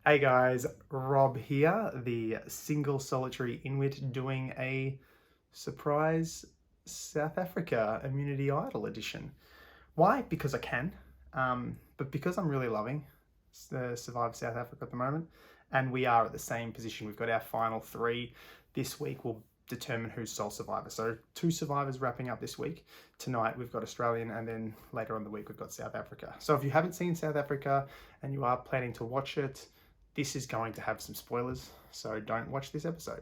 Hey guys, Rob here, the single solitary Inwit doing a surprise South Africa Immunity Idol edition. Why? Because I can, but because I'm really loving the Survive South Africa at the moment, and we are at the same position. We've got our final three. This week will determine who's sole survivor. So two survivors wrapping up this week. Tonight we've got Australian, and then later on the week we've got South Africa. So if you haven't seen South Africa and you are planning to watch it, this is going to have some spoilers, so don't watch this episode.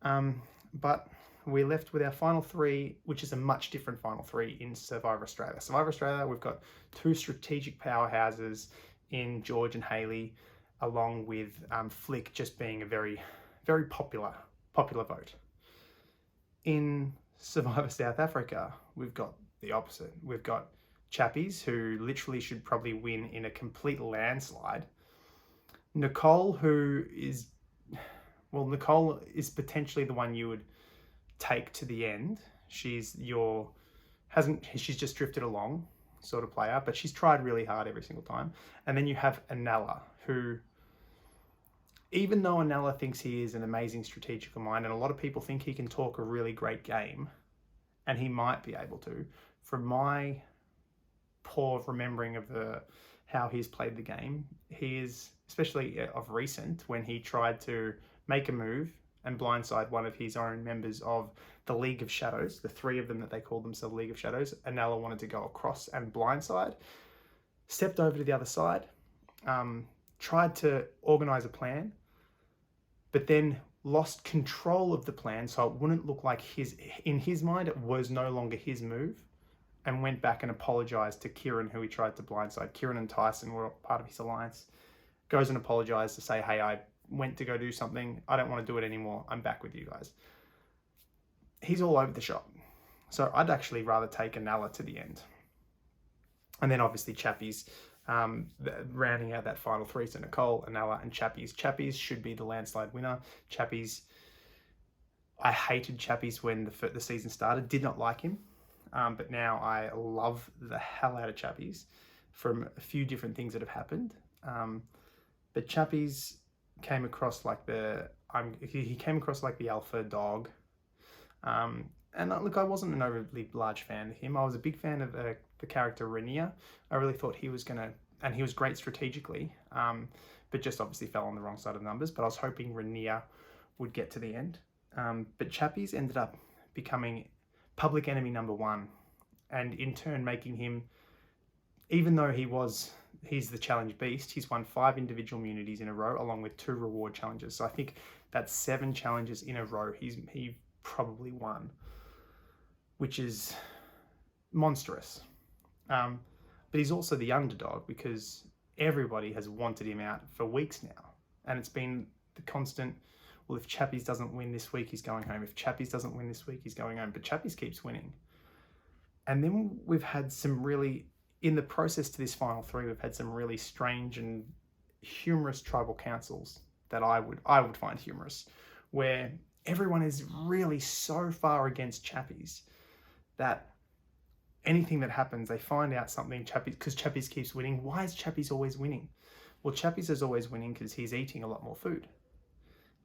But we're left with our final three, which is a much different final three in Survivor Australia. Survivor Australia, we've got two strategic powerhouses in George and Haley, along with Flick just being a very, very popular vote. In Survivor South Africa, we've got the opposite. We've got Chappies, who literally should probably win in a complete landslide. Nicole, Nicole is potentially the one you would take to the end. She's just drifted along sort of player, but she's tried really hard every single time. And then you have Anela, who, even though Anela thinks he is an amazing strategical mind, and a lot of people think he can talk a really great game, and he might be able to, from my poor remembering of how he's played the game, he is, especially of recent, when he tried to make a move and blindside one of his own members of the League of Shadows, the three of them that they call themselves League of Shadows. Anela wanted to go across and blindside, stepped over to the other side, tried to organize a plan, but then lost control of the plan so it wouldn't look like in his mind, it was no longer his move, and went back and apologized to Kieran, who he tried to blindside. Kieran and Tyson were part of his alliance. Goes and apologized to say, hey, I went to go do something. I don't want to do it anymore. I'm back with you guys. He's all over the shop. So I'd actually rather take Anela to the end. And then obviously Chappies, rounding out that final three. So Nicole, Anela, and Chappies. Chappies should be the landslide winner. Chappies, I hated Chappies when the season started. Did not like him. But now I love the hell out of Chappies from a few different things that have happened. But Chappies came across like he came across like the alpha dog. And look, I wasn't an overly large fan of him. I was a big fan of the character Rainier. I really thought he was and he was great strategically, but just obviously fell on the wrong side of the numbers. But I was hoping Rainier would get to the end. But Chappies ended up becoming public enemy number one, and in turn making him, even though he's the challenge beast, he's won 5 individual immunities in a row along with 2 reward challenges. So I think that's 7 challenges in a row he probably won, which is monstrous. But he's also the underdog because everybody has wanted him out for weeks now, and it's been the constant, well, if Chappies doesn't win this week, he's going home. If Chappies doesn't win this week, he's going home. But Chappies keeps winning. And then we've had in the process to this final three, we've had some really strange and humorous tribal councils that I would find humorous, where everyone is really so far against Chappies that anything that happens, they find out something, because Chappies keeps winning. Why is Chappies always winning? Well, Chappies is always winning because he's eating a lot more food.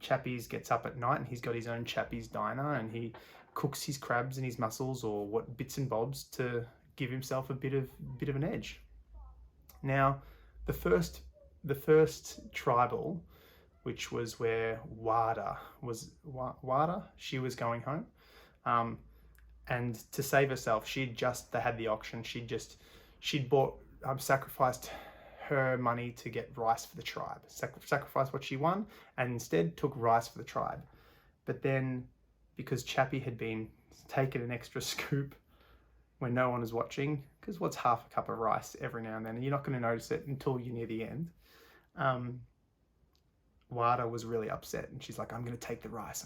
Chappies gets up at night and he's got his own Chappies Diner, and he cooks his crabs and his mussels or what bits and bobs to give himself a bit of an edge. Now, the first tribal, which was where Wada, she was going home, and to save herself, they had the auction. She'd sacrificed her money to get rice for the tribe, sacrificed what she won, and instead took rice for the tribe. But then, because Chappie had been taking an extra scoop when no one is watching, because what's half a cup of rice every now and then, and you're not going to notice it until you're near the end, Wada was really upset, and she's like, I'm going to take the rice.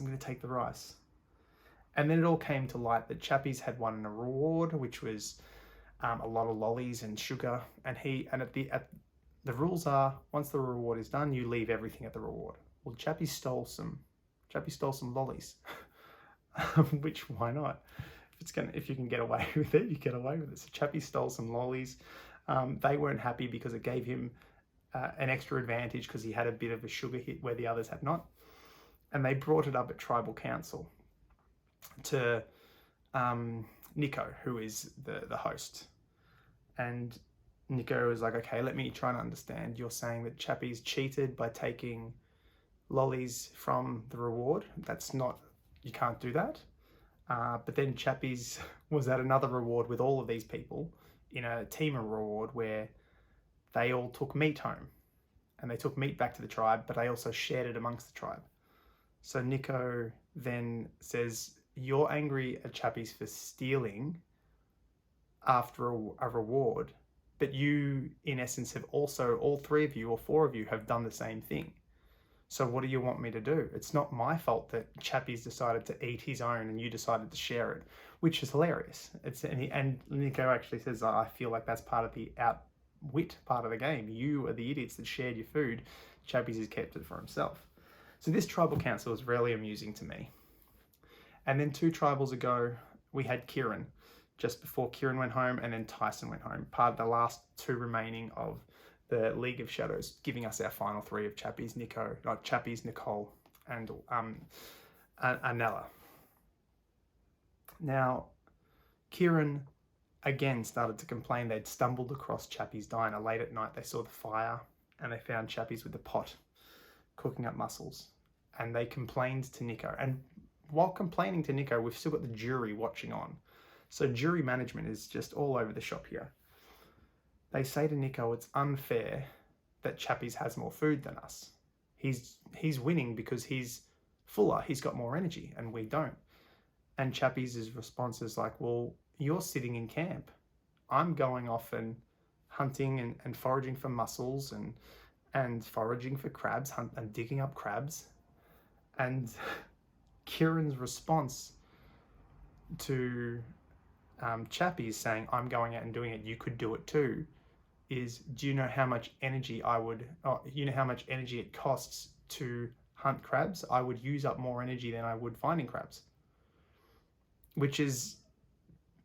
And then it all came to light that Chappies had won a reward, which was a lot of lollies and sugar, and the rules are, once the reward is done, you leave everything at the reward. Well, Chappie stole some lollies, which, why not? If you can get away with it, you get away with it. So Chappie stole some lollies. They weren't happy because it gave him an extra advantage because he had a bit of a sugar hit where the others had not. And they brought it up at tribal council to Nico, who is the host. And Nico was like, okay, let me try and understand. You're saying that Chappies cheated by taking lollies from the reward. That's not, you can't do that. But then Chappies was at another reward with all of these people in a team reward where they all took meat home. And they took meat back to the tribe, but they also shared it amongst the tribe. So Nico then says, you're angry at Chappies for stealing after a reward, but you, in essence, have also, all three of you or four of you have done the same thing. So what do you want me to do? It's not my fault that Chappies decided to eat his own and you decided to share it, which is hilarious. And Nico actually says, I feel like that's part of the outwit part of the game. You are the idiots that shared your food. Chappies has kept it for himself. So this tribal council is really amusing to me. And then 2 tribals ago, we had Kieran, just before Kieran went home, and then Tyson went home, part of the last 2 remaining of the League of Shadows, giving us our final 3 of Chappies, Nicole, and Anela. Now, Kieran again started to complain. They'd stumbled across Chappies Diner late at night. They saw the fire, and they found Chappies with the pot cooking up mussels, and they complained to Nico. And while complaining to Nico, we've still got the jury watching on. So jury management is just all over the shop here. They say to Nico, it's unfair that Chappies has more food than us. He's winning because he's fuller, he's got more energy, and we don't. And Chappies' response is like, well, you're sitting in camp. I'm going off and hunting and foraging for mussels and foraging for crabs, and digging up crabs. And Kieran's response to Chappies saying, I'm going out and doing it, you could do it too, is, do you know how much energy it costs to hunt crabs? I would use up more energy than I would finding crabs. Which is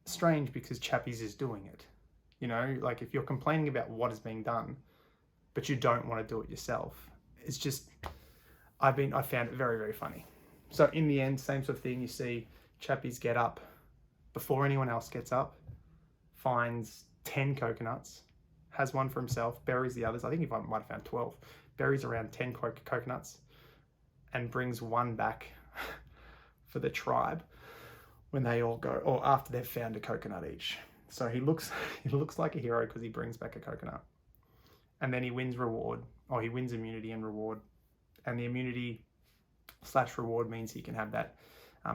strange because Chappies is doing it. You know, like if you're complaining about what is being done, but you don't want to do it yourself, it's just, I found it very, very funny. So in the end, same sort of thing. You see Chappies get up before anyone else gets up, finds 10 coconuts, has one for himself, buries the others. I think he might have found 12. Buries around 10 coconuts and brings one back for the tribe when they all go, or after they've found a coconut each. So he looks like a hero because he brings back a coconut. And then he wins immunity and reward. And the immunity / reward means he can have that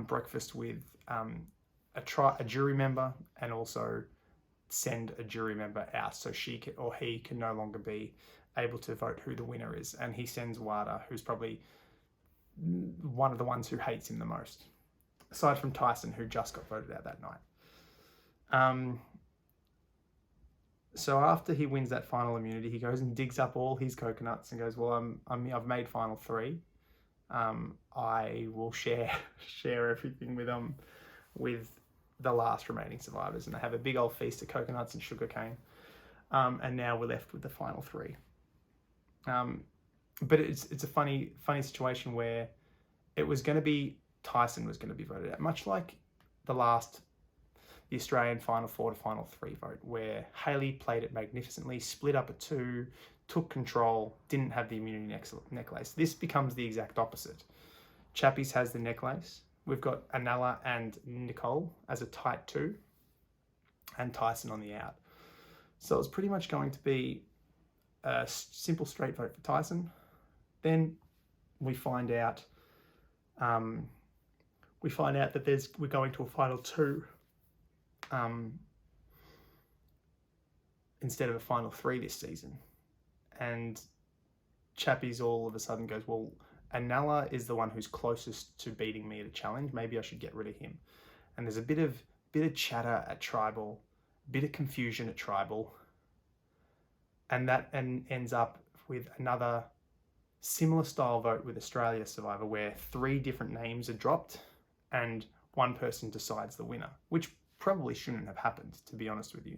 breakfast with a jury member, and also send a jury member out so he can no longer be able to vote who the winner is. And he sends Wada, who's probably one of the ones who hates him the most, aside from Tyson, who just got voted out that night. So after he wins that final immunity, he goes and digs up all his coconuts and goes, well, I've made final 3. I will share everything with the last remaining survivors. And they have a big old feast of coconuts and sugarcane. And now we're left with the final 3. But it's a funny situation where it was going to be Tyson was going to be voted out, much like the Australian Final 4 to Final 3 vote, where Haley played it magnificently, split up at 2, took control, didn't have the immunity necklace. This becomes the exact opposite. Chappies has the necklace. We've got Anela and Nicole as a tight 2, and Tyson on the out. So it's pretty much going to be a simple straight vote for Tyson. Then we find out that we're going to a final 2 instead of a final 3 this season. And Chappies all of a sudden goes, well, Anela is the one who's closest to beating me at a challenge. Maybe I should get rid of him. And there's a bit of chatter at tribal, bit of confusion at tribal, and that ends up with another similar style vote with Australia Survivor, where 3 different names are dropped and one person decides the winner, which probably shouldn't have happened, to be honest with you.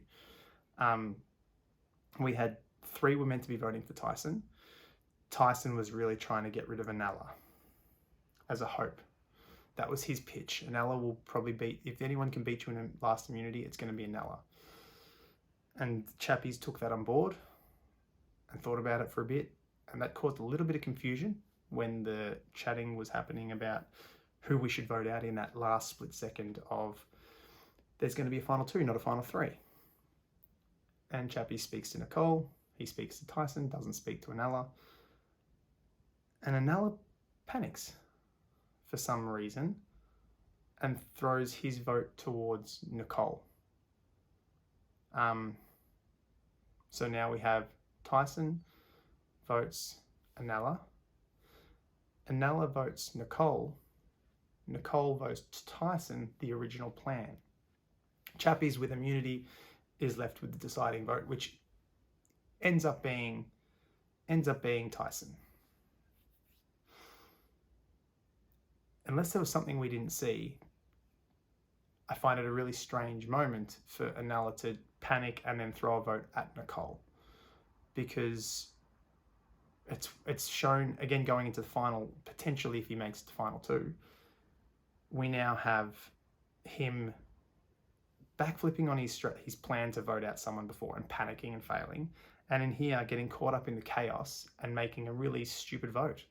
We had 3 were meant to be voting for Tyson. Tyson was really trying to get rid of Anela as a hope. That was his pitch. Anela will probably beat, if anyone can beat you in a last immunity, it's going to be Anela. And Chappies took that on board and thought about it for a bit. And that caused a little bit of confusion when the chatting was happening about who we should vote out in that last split second of there's going to be a final 2, not a final 3. And Chappies speaks to Nicole. He speaks to Tyson, doesn't speak to Anela. And Anela panics for some reason and throws his vote towards Nicole. So now we have Tyson votes Anela. Anela votes Nicole. Nicole votes Tyson, the original plan. Chappies with immunity is left with the deciding vote, which ends up being Tyson. Unless there was something we didn't see, I find it a really strange moment for Anela to panic and then throw a vote at Nicole, because it's shown, again, going into the final, potentially if he makes it to final 2, we now have him backflipping on his plan to vote out someone before and panicking and failing, and in here getting caught up in the chaos and making a really stupid vote.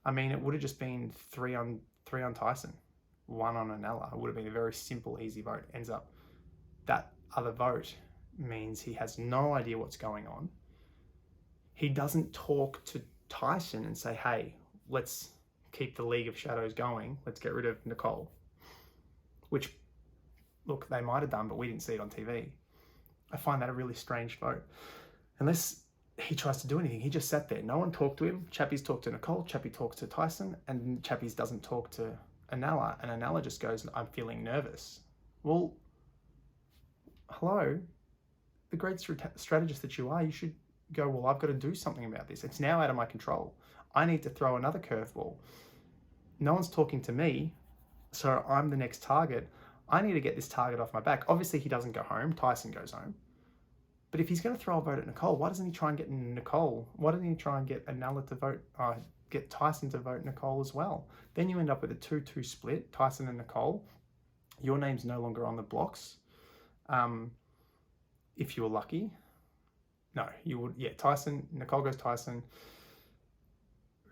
I mean, it would have just been 3 on Tyson, 1 on Anela. It would have been a very simple, easy vote. Ends up that other vote means he has no idea what's going on. He doesn't talk to Tyson and say, hey, let's keep the League of Shadows going. Let's get rid of Nicole. Which, look, they might have done, but we didn't see it on TV. I find that a really strange vote. Unless he tries to do anything, he just sat there. No one talked to him. Chappies talked to Nicole. Chappie talks to Tyson. And Chappies doesn't talk to Anela. And Anela just goes, I'm feeling nervous. Well, hello. The great strategist that you are, you should go, well, I've got to do something about this. It's now out of my control. I need to throw another curveball. No one's talking to me, so I'm the next target. I need to get this target off my back. Obviously, he doesn't go home. Tyson goes home. But if he's going to throw a vote at Nicole, why doesn't he try and get Nicole? Why doesn't he try and get Anela to vote, get Tyson to vote Nicole as well? Then you end up with a 2-2 split, Tyson and Nicole. Your name's no longer on the blocks. If you were lucky. No, you would, yeah, Tyson, Nicole goes Tyson.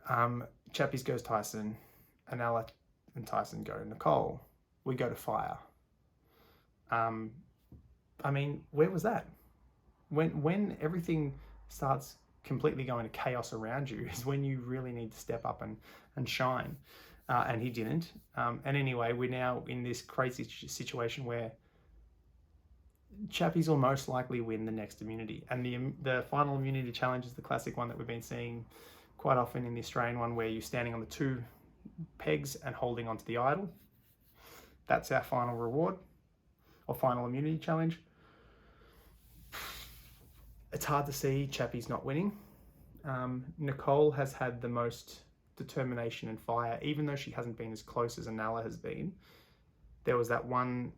Chappies goes Tyson. Anela and Tyson go Nicole. We go to fire. I mean, where was that? When everything starts completely going to chaos around you is when you really need to step up and shine. And he didn't. And anyway, we're now in this crazy situation where Chappies will most likely win the next immunity. And the final immunity challenge is the classic one that we've been seeing quite often in the Australian one, where you're standing on the 2 pegs and holding onto the idol. That's our final reward, or final immunity challenge. It's hard to see Chappies not winning. Nicole has had the most determination and fire, even though she hasn't been as close as Anela has been. There was that one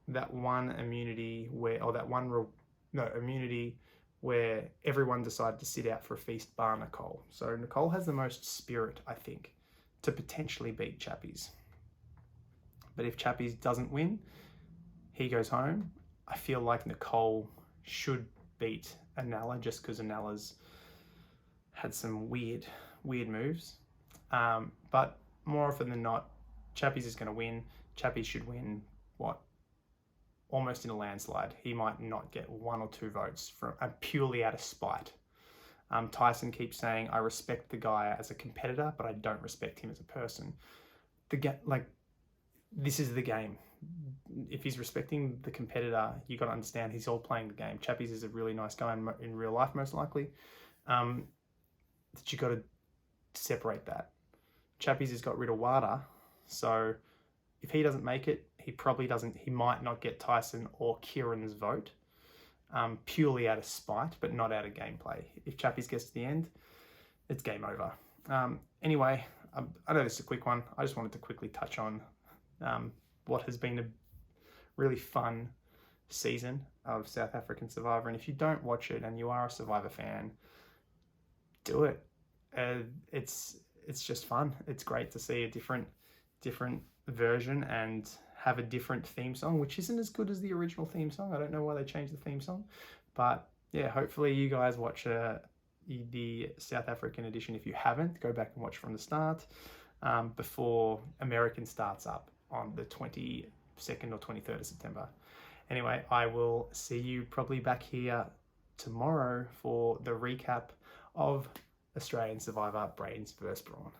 immunity where, immunity where everyone decided to sit out for a feast bar Nicole. So Nicole has the most spirit, I think, to potentially beat Chappies. But if Chappies doesn't win, he goes home. I feel like Nicole should beat Anela just because Anela's had some weird moves. But more often than not, Chappies is going to win. Chappies should win, almost in a landslide. He might not get 1 or 2 votes from purely out of spite. Tyson keeps saying, I respect the guy as a competitor, but I don't respect him as a person. This is the game. If he's respecting the competitor, you got to understand he's all playing the game. Chappies is a really nice guy in real life, most likely. That you got to separate that. Chappies has got rid of WADA, so if he doesn't make it, he might not get Tyson or Kieran's vote, purely out of spite, but not out of gameplay. If Chappies gets to the end, it's game over. Anyway, I know this is a quick one. I just wanted to quickly touch on what has been a really fun season of South African Survivor. And if you don't watch it and you are a Survivor fan, do it. It's just fun. It's great to see a different version and have a different theme song, which isn't as good as the original theme song. I don't know why they changed the theme song, but yeah, hopefully you guys watch the South African edition. If you haven't, go back and watch from the start before American starts up on the 22nd or 23rd of September. Anyway, I will see you probably back here tomorrow for the recap of Australian Survivor Brains vs. Brawn.